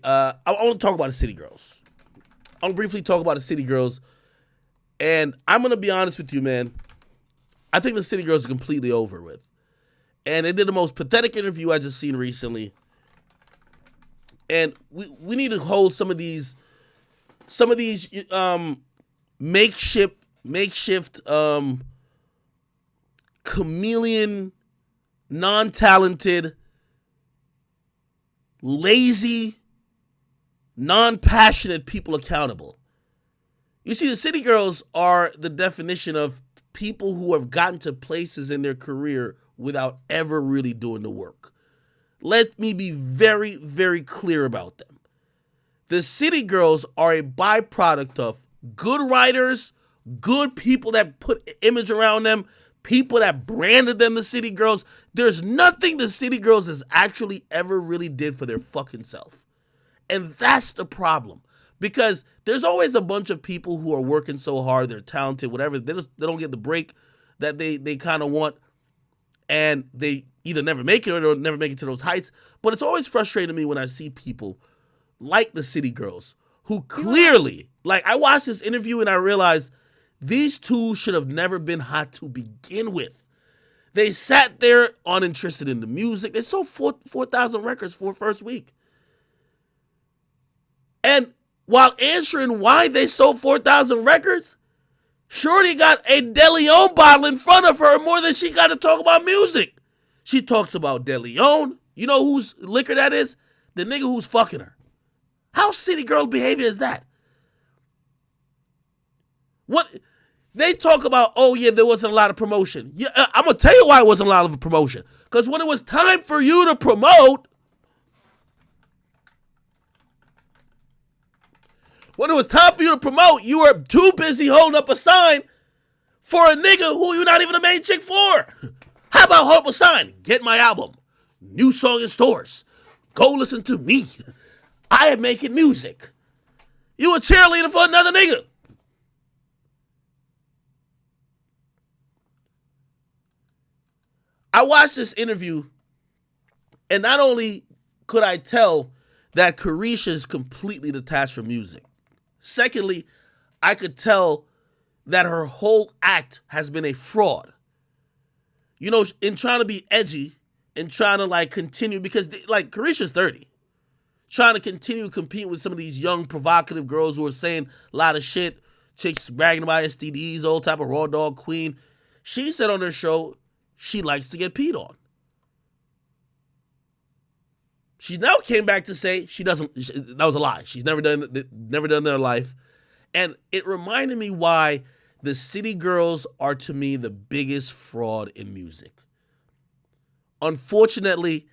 I want to talk about the City Girls. I want to briefly talk about the City Girls. And I'm going to be honest with you, man. I think the City Girls are completely over with. And they did the most pathetic interview I just seen recently. And we need to hold some of these makeshift chameleon, non-talented, lazy, non-passionate people accountable. You see, the City Girls are the definition of people who have gotten to places in their career without ever really doing the work. Let me be very, very clear about them. The City Girls are a byproduct of good writers, good people that put image around them, people that branded them the City Girls. There's nothing the City Girls has actually ever really did for their fucking self. And that's the problem. Because there's always a bunch of people who are working so hard, they're talented, whatever, they don't get the break that they kind of want, and they either never make it or never make it to those heights. But it's always frustrating to me when I see people like the City Girls who clearly, like, I watched this interview and I realized these two should have never been hot to begin with. They sat there uninterested in the music. They sold 4,000 records for first week. And while answering why they sold 4,000 records, Shorty got a De Leon bottle in front of her more than she got to talk about music. She talks about De Leon. You know whose liquor that is? The nigga who's fucking her. How City Girl behavior is that? What? They talk about, oh yeah, there wasn't a lot of promotion. Yeah, I'm going to tell you why it wasn't a lot of promotion. Because when it was time for you to promote, you were too busy holding up a sign for a nigga who you're not even a main chick for. How about hold up a sign? Get my album. New song in stores. Go listen to me. I am making music. You a cheerleader for another nigga. I watched this interview, and not only could I tell that Carisha is completely detached from music. Secondly, I could tell that her whole act has been a fraud. You know, in trying to be edgy and trying to like continue, because like Carisha's 30. Trying to continue to compete with some of these young provocative girls who are saying a lot of shit, chicks bragging about STDs, all type of raw dog queen. She said on her show she likes to get peed on. She now came back to say she doesn't. That was a lie. She's never done it in her life. And it reminded me why the City Girls are, to me, the biggest fraud in music. Unfortunately,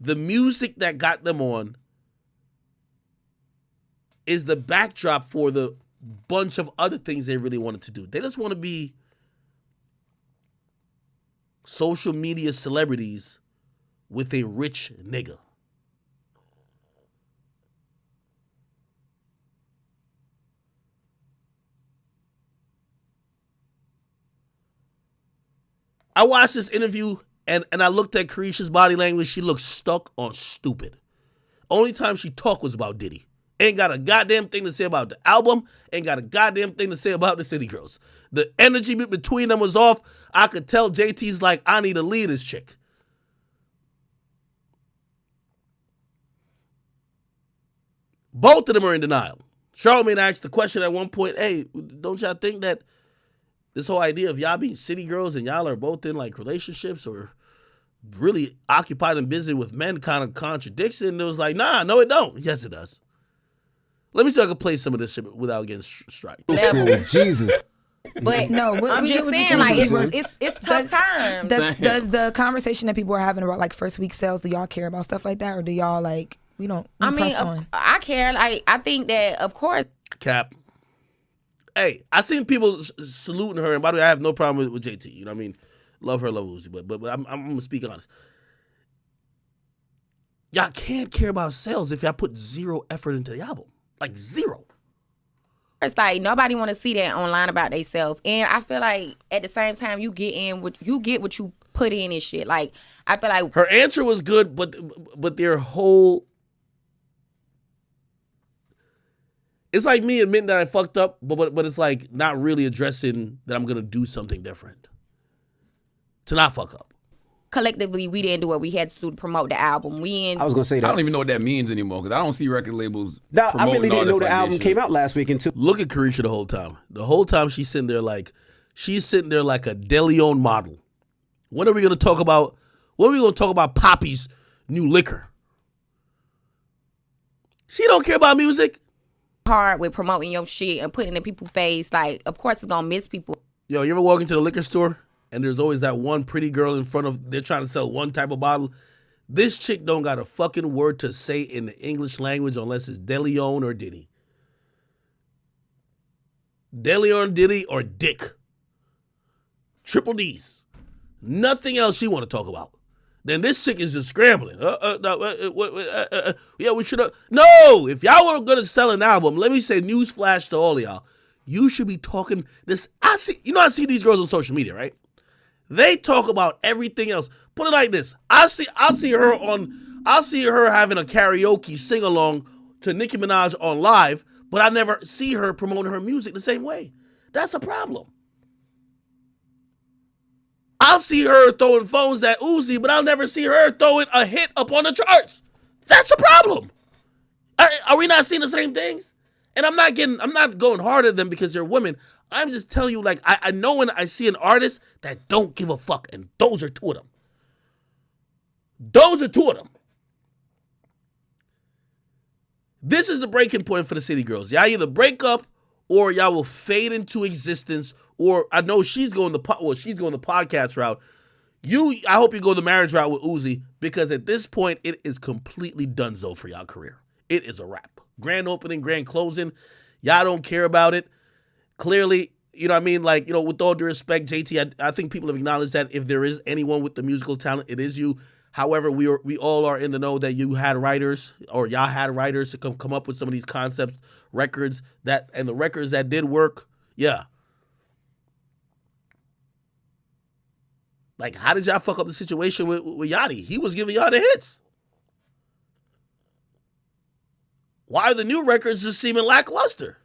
the music that got them on is the backdrop for the bunch of other things they really wanted to do. They just want to be social media celebrities with a rich nigga. I watched this interview and I looked at Carisha's body language. She looked stuck on stupid. Only time she talked was about Diddy. Ain't got a goddamn thing to say about the album. Ain't got a goddamn thing to say about the City Girls. The energy between them was off. I could tell JT's like, I need to lead this chick. Both of them are in denial. Charlamagne asked the question at one point, hey, don't y'all think that this whole idea of y'all being City Girls and y'all are both in like relationships or really occupied and busy with men kind of contradicts it? And it was like, nah, no, it don't. Yes, it does. Let me see if I can play some of this shit without getting striked. Jesus. But no, I'm just saying, like, it's tough times. Does the conversation that people are having about like first week sales, do y'all care about stuff like that, or do y'all like we don't? I mean, I care. Like, I think that of course. Cap. Hey, I seen people saluting her, and by the way, I have no problem with JT. You know what I mean? Love her, love Uzi, but I'm gonna speak honest. Y'all can't care about sales if y'all put zero effort into the album. Like zero. It's like nobody want to see that online about themselves, and I feel like at the same time you get what you put in and shit. Like I feel like her answer was good, but their whole It's like me admitting that I fucked up, but it's like not really addressing that I'm gonna do something different to not fuck up. Collectively, we didn't do what we had to do to promote the album. I was gonna say that. I don't even know what that means anymore because I don't see record labels. I really didn't know the album came out. out last week until. Look at Carisha the whole time. The whole time she's sitting there like a DeLeon model. When are we gonna talk about? When are we gonna talk about Poppy's new liquor? She don't care about music. Hard with promoting your shit and putting it in people's face. Like, of course, it's gonna miss people. Yo, you ever walk into the liquor store and there's always that one pretty girl in front of, they're trying to sell one type of bottle. This chick don't got a fucking word to say in the English language unless it's DeLeon or Diddy. DeLeon, Diddy, or Dick. Triple D's. Nothing else she want to talk about. Then this chick is just scrambling. Yeah, we should have. No, if y'all were gonna sell an album, let me say newsflash to all of y'all. You should be talking this. I see these girls on social media, right? They talk about everything else. Put it like this. I'll see her having a karaoke sing along to Nicki Minaj on live, but I never see her promoting her music the same way. That's a problem. I'll see her throwing phones at Uzi, but I'll never see her throwing a hit up on the charts. That's a problem. Are we not seeing the same things? And I'm not going hard at them because they're women. I'm just telling you, like, I know when I see an artist that don't give a fuck, and those are two of them. Those are two of them. This is the breaking point for the City Girls. Y'all either break up or y'all will fade into existence. Or I know she's going the podcast route. I hope you go the marriage route with Uzi, because at this point it is completely donezo for y'all career. It is a wrap. Grand opening, grand closing. Y'all don't care about it. Clearly, you know what I mean? Like, you know, with all due respect, JT, I think people have acknowledged that if there is anyone with the musical talent, it is you. However, we all are in the know that you had writers, or y'all had writers to come up with some of these concepts, records and the records that did work. Yeah. Like, how did y'all fuck up the situation with Yachty? He was giving y'all the hits. Why are the new records just seeming lackluster?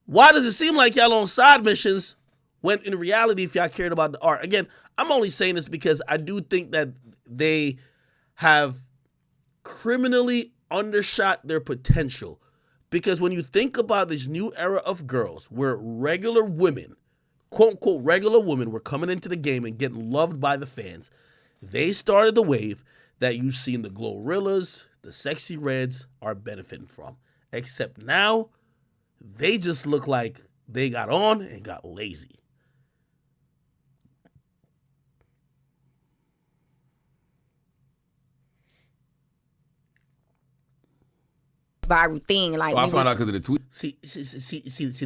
Why does it seem like y'all on side missions when in reality, if y'all cared about the art? Again, I'm only saying this because I do think that they have criminally undershot their potential. Because when you think about this new era of girls where regular women, quote unquote regular women, were coming into the game and getting loved by the fans, they started the wave that you've seen the Glorrillas, the Sexy Reds are benefiting from. Except now, they just look like they got on and got lazy. Viral thing, like, I found out because of the tweet. See,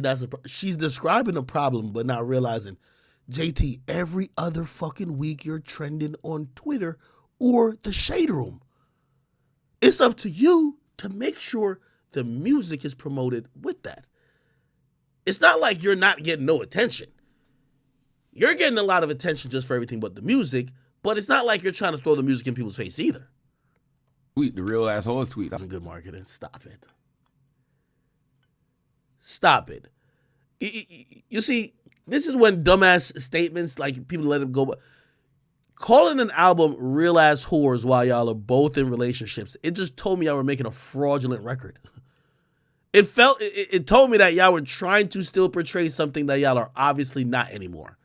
that's she's describing a problem, but not realizing, JT, every other fucking week you're trending on Twitter or the Shade Room. It's up to you to make sure the music is promoted with that. It's not like you're not getting no attention. You're getting a lot of attention just for everything but the music, but it's not like you're trying to throw the music in people's face either. Tweet, the real assholes tweet. That's good marketing. Stop it. Stop it. You see, this is when dumbass statements, like, people let them go. Calling an album Real Ass Whores while y'all are both in relationships, it just told me y'all were making a fraudulent record. It told me that y'all were trying to still portray something that y'all are obviously not anymore.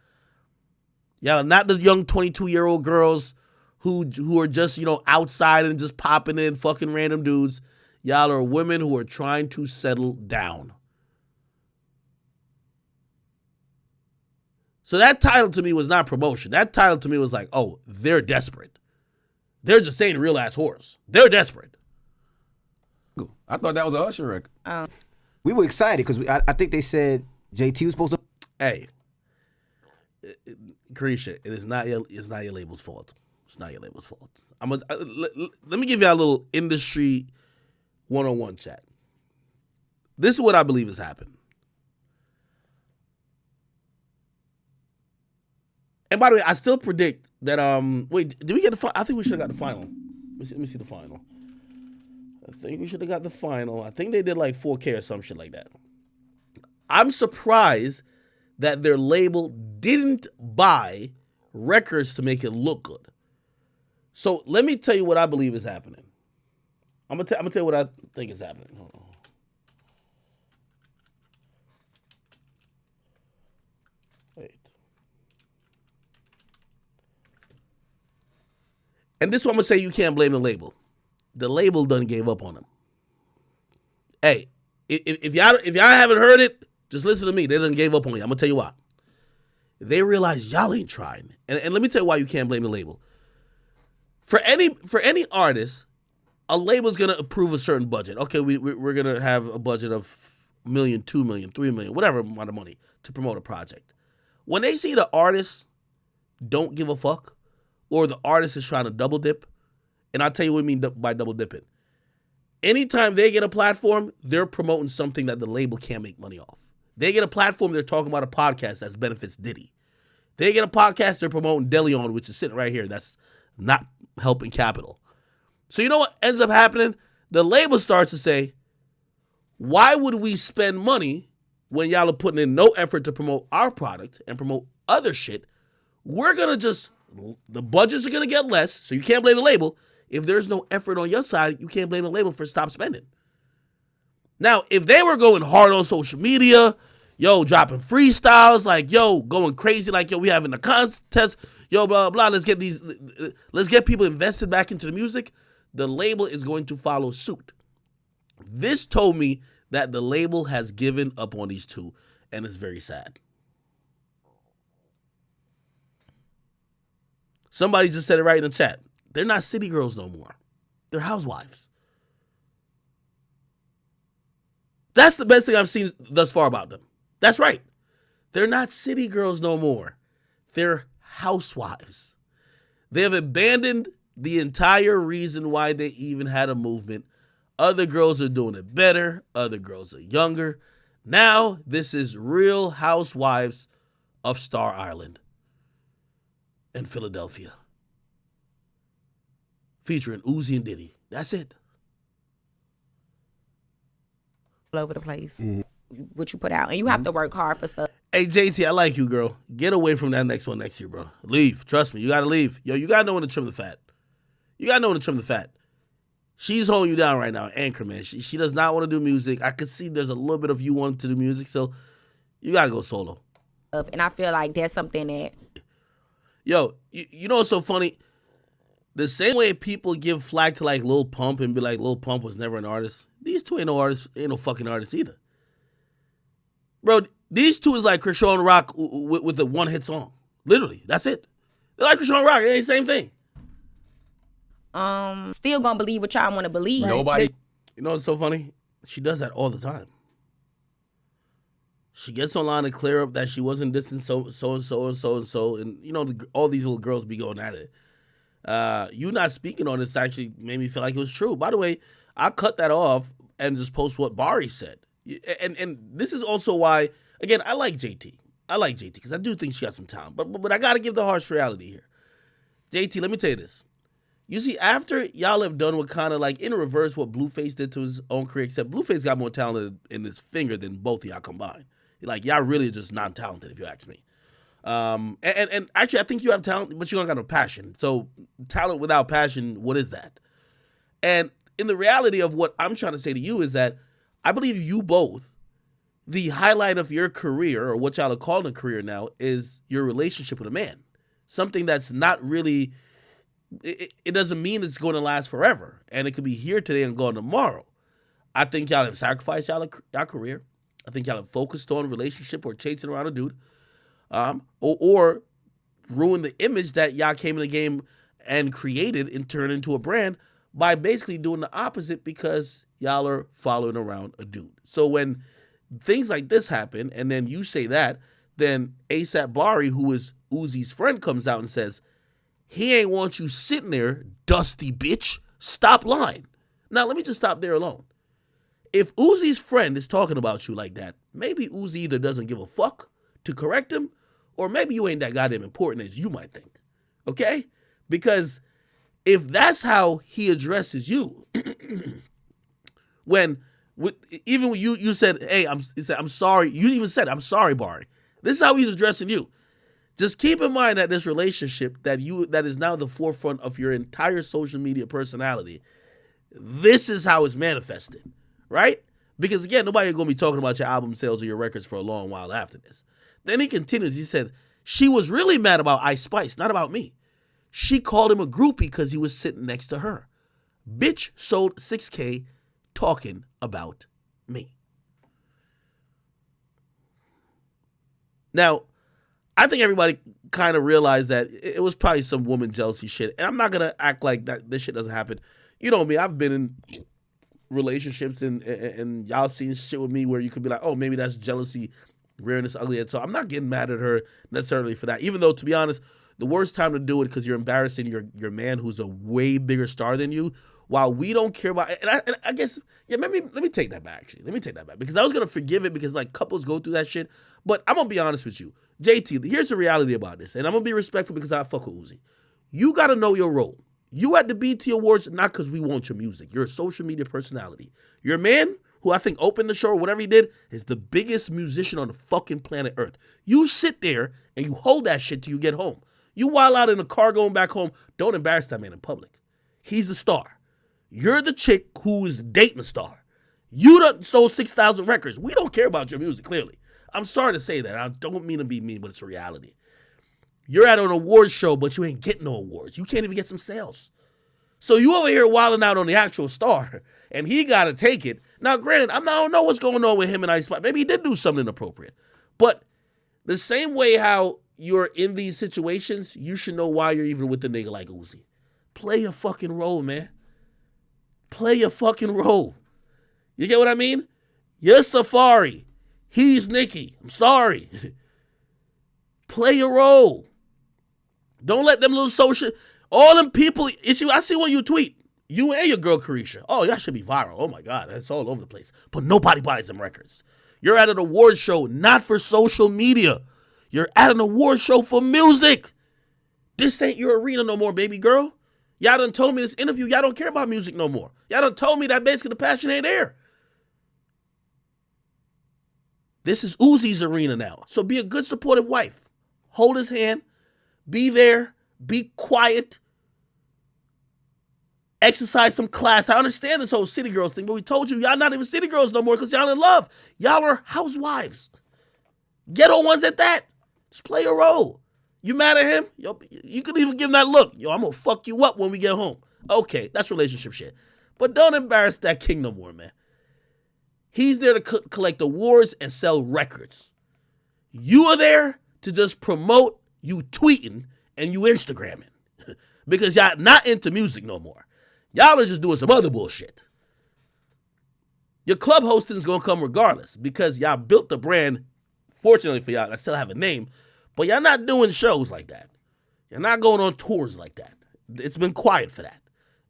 Y'all are not the young 22-year-old girls who are just, you know, outside and just popping in fucking random dudes. Y'all are women who are trying to settle down. So that title to me was not promotion. That title to me was like, oh, they're desperate. They're just saying real ass whores. They're desperate. I thought that was a Usher record. We were excited because I think they said JT was supposed to. Hey, Carisha, it's not your label's fault. It's not your label's fault. Let me give you a little industry 101 chat. This is what I believe has happened. And by the way, I still predict that wait, did we get the final? I think we should have got the final. Let me see the final. I think we should have got the final. I think they did like 4K or some shit like that. I'm surprised that their label didn't buy records to make it look good. So let me tell you what I believe is happening. I'm gonna tell you what I think is happening. Hold on. Wait. And this is what I'm gonna say. You can't blame the label. The label done gave up on them. Hey, if y'all haven't heard it, just listen to me. They done gave up on you. I'm gonna tell you why. They realize y'all ain't trying. And let me tell you why you can't blame the label. For any artist, a label's gonna approve a certain budget. Okay, we're gonna have a budget of $1 million, $2 million, $3 million, whatever amount of money to promote a project. When they see the artist don't give a fuck, or the artist is trying to double dip, and I'll tell you what I mean by double dipping. Anytime they get a platform, they're promoting something that the label can't make money off. They get a platform, they're talking about a podcast that benefits Diddy. They get a podcast, they're promoting DeLeon, which is sitting right here. That's not helping Capital. So you know what ends up happening? The label starts to say, why would we spend money when y'all are putting in no effort to promote our product and promote other shit? We're going to the budgets are going to get less, so you can't blame the label. If there's no effort on your side, you can't blame the label for stop spending. Now, if they were going hard on social media, dropping freestyles, like, going crazy, like, we having a contest, blah, blah, let's get people invested back into the music, the label is going to follow suit. This told me that the label has given up on these two, and it's very sad. Somebody just said it right in the chat. They're not Citygirls no more. They're housewives. That's the best thing I've seen thus far about them. That's right. They're not Citygirls no more. They're housewives. They have abandoned the entire reason why they even had a movement. Other girls are doing it better. Other girls are younger. Now, this is Real Housewives of Star Island and Philadelphia. Featuring Uzi and Diddy. That's it. All over the place. What you put out. And you have to work hard for stuff. Hey, JT, I like you, girl. Get away from that next one next year, bro. Leave. Trust me. You got to leave. You got to know when to trim the fat. You got to know when to trim the fat. She's holding you down right now, Anchor, man. She does not want to do music. I could see there's a little bit of you wanting to do music, so you got to go solo. And I feel like that's something that... You know what's so funny? The same way people give flack to like Lil Pump and be like, Lil Pump was never an artist. These two ain't no artists, ain't no fucking artists either. Bro, these two is like Krishan Rock with a one-hit song. Literally, that's it. They're like Krishan Rock, it ain't the same thing. Still gonna believe what y'all want to believe. Right? Nobody. You know what's so funny? She does that all the time. She gets online and clear up that she wasn't dissing so, and all these little girls be going at it. You not speaking on this actually made me feel like it was true. By the way, I cut that off and just post what Bari said. And this is also why, again, I like JT. I like JT because I do think she got some talent. But I got to give the harsh reality here. JT, let me tell you this. You see, after y'all have done what kind of like in reverse what Blueface did to his own career, except Blueface got more talent in his finger than both of y'all combined. Like, y'all really just non-talented, if you ask me. And actually, I think you have talent, but you don't got no passion. So talent without passion, what is that? And in the reality of what I'm trying to say to you is that I believe you both, the highlight of your career, or what y'all are calling a career now, is your relationship with a man. Something that's not really, it doesn't mean it's going to last forever. And it could be here today and gone tomorrow. I think y'all have sacrificed y'all career. I think y'all have focused on relationship or chasing around a dude. Or ruin the image that y'all came in the game and created and turned into a brand by basically doing the opposite because y'all are following around a dude. So when things like this happen and then you say that, then ASAP Bari, who is Uzi's friend, comes out and says, he ain't want you sitting there, dusty bitch. Stop lying. Now, let me just stop there alone. If Uzi's friend is talking about you like that, maybe Uzi either doesn't give a fuck to correct him, or maybe you ain't that goddamn important as you might think. Okay? Because if that's how he addresses you, Even when you said, hey, I'm sorry. You even said, I'm sorry, Bari. This is how he's addressing you. Just keep in mind that this relationship that is now the forefront of your entire social media personality, this is how it's manifested, right? Because again, nobody's going to be talking about your album sales or your records for a long while after this. Then he continues. He said, she was really mad about Ice Spice, not about me. She called him a groupie because he was sitting next to her. Bitch sold 6K talking about me. Now, I think everybody kind of realized that it was probably some woman jealousy shit. And I'm not going to act like that this shit doesn't happen. You know me, I've been in relationships and y'all seen shit with me where you could be like, oh, maybe that's jealousy rearing its ugly head. So I'm not getting mad at her necessarily for that. Even though, to be honest, the worst time to do it because you're embarrassing your man who's a way bigger star than you. While we don't care about it, and I guess, yeah, let me take that back, actually. Let me take that back. Because I was going to forgive it because, like, couples go through that shit. But I'm going to be honest with you. JT, here's the reality about this. And I'm going to be respectful because I fuck with Uzi. You got to know your role. You at the BT Awards, not because we want your music. You're a social media personality. Your man, who I think opened the show or whatever he did, is the biggest musician on the fucking planet Earth. You sit there and you hold that shit till you get home. You while out in the car going back home, don't embarrass that man in public. He's the star. You're the chick who is dating a star. You done sold 6,000 records. We don't care about your music, clearly. I'm sorry to say that. I don't mean to be mean, but it's a reality. You're at an awards show, but you ain't getting no awards. You can't even get some sales. So you over here wilding out on the actual star, and he got to take it. Now, granted, I don't know what's going on with him and Ice Spice. Maybe he did do something inappropriate. But the same way how you're in these situations, you should know why you're even with the nigga like Uzi. Play your fucking role, man. Play your fucking role. You get what I mean? You're Safari. He's Nicki. I'm sorry. Play your role. Don't let them little social... All them people... You see, I see when you tweet. You and your girl, Carisha. Oh, y'all should be viral. Oh, my God. That's all over the place. But nobody buys them records. You're at an award show, not for social media. You're at an award show for music. This ain't your arena no more, baby girl. Y'all done told me this interview, y'all don't care about music no more. Y'all done told me that basically the passion ain't there. This is Uzi's arena now. So be a good supportive wife. Hold his hand. Be there. Be quiet. Exercise some class. I understand this whole Citygirls thing, but we told you y'all not even Citygirls no more because y'all in love. Y'all are housewives. Ghetto ones at that. Just play a role. You mad at him? Yo, you could even give him that look. Yo, I'm going to fuck you up when we get home. Okay, that's relationship shit. But don't embarrass that king no more, man. He's there to collect awards and sell records. You are there to just promote you tweeting and you Instagramming. Because y'all not into music no more. Y'all are just doing some other bullshit. Your club hosting is going to come regardless because y'all built the brand. Fortunately for y'all, I still have a name. But y'all not doing shows like that. You're not going on tours like that. It's been quiet for that.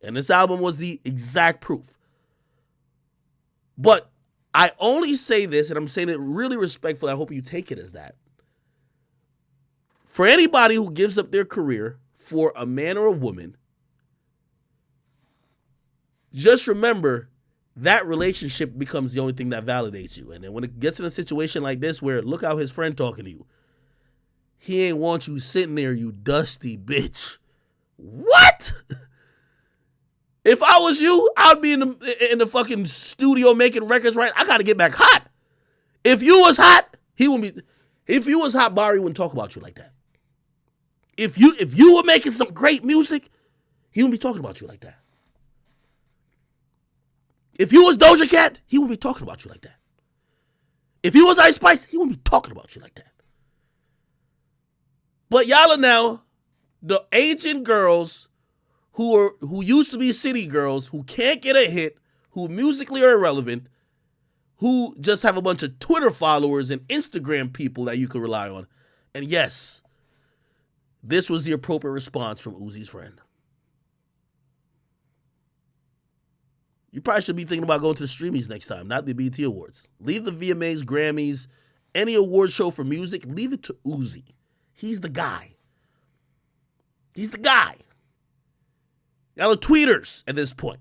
And this album was the exact proof. But I only say this, and I'm saying it really respectfully. I hope you take it as that. For anybody who gives up their career for a man or a woman, just remember that relationship becomes the only thing that validates you. And then when it gets in a situation like this where look how his friend talking to you, he ain't want you sitting there, you dusty bitch. What? If I was you, I'd be in the fucking studio making records, right? I got to get back hot. If you was hot, he wouldn't be. If you was hot, Bari wouldn't talk about you like that. If you were making some great music, he wouldn't be talking about you like that. If you was Doja Cat, he wouldn't be talking about you like that. If you was Ice Spice, he wouldn't be talking about you like that. But y'all are now the aging girls who used to be city girls, who can't get a hit, who musically are irrelevant, who just have a bunch of Twitter followers and Instagram people that you can rely on. And yes, this was the appropriate response from Uzi's friend. You probably should be thinking about going to the Streamies next time, not the BET Awards. Leave the VMAs, Grammys, any award show for music, leave it to Uzi. He's the guy. He's the guy. Y'all are tweeters at this point.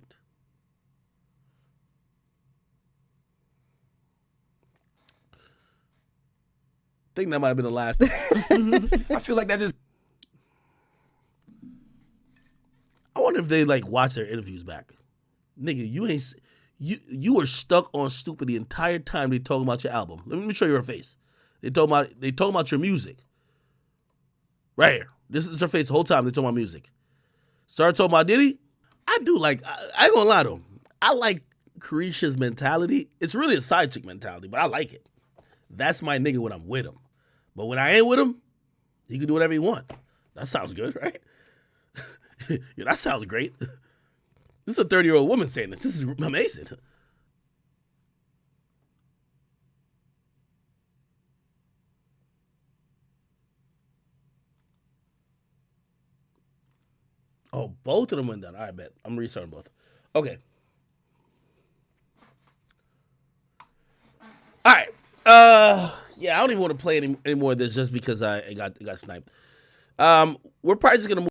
think that might have been the last. I feel like that is. I wonder if they like watch their interviews back. Nigga, you were stuck on stupid the entire time they talking about your album. Let me show you her face. They talking about your music. Right here. This is her face the whole time they talking about music. Started talking about Diddy. I do like, I ain't gonna lie to him. I like Carisha's mentality. It's really a side chick mentality, but I like it. That's my nigga when I'm with him. But when I ain't with him, he can do whatever he want. That sounds good, right? Yeah, that sounds great. This is a 30-year-old woman saying this. This is amazing. Oh, both of them went down. I bet. I'm restarting both. Okay. All right. Yeah, I don't even want to play any more of this just because I got sniped. We're probably just gonna move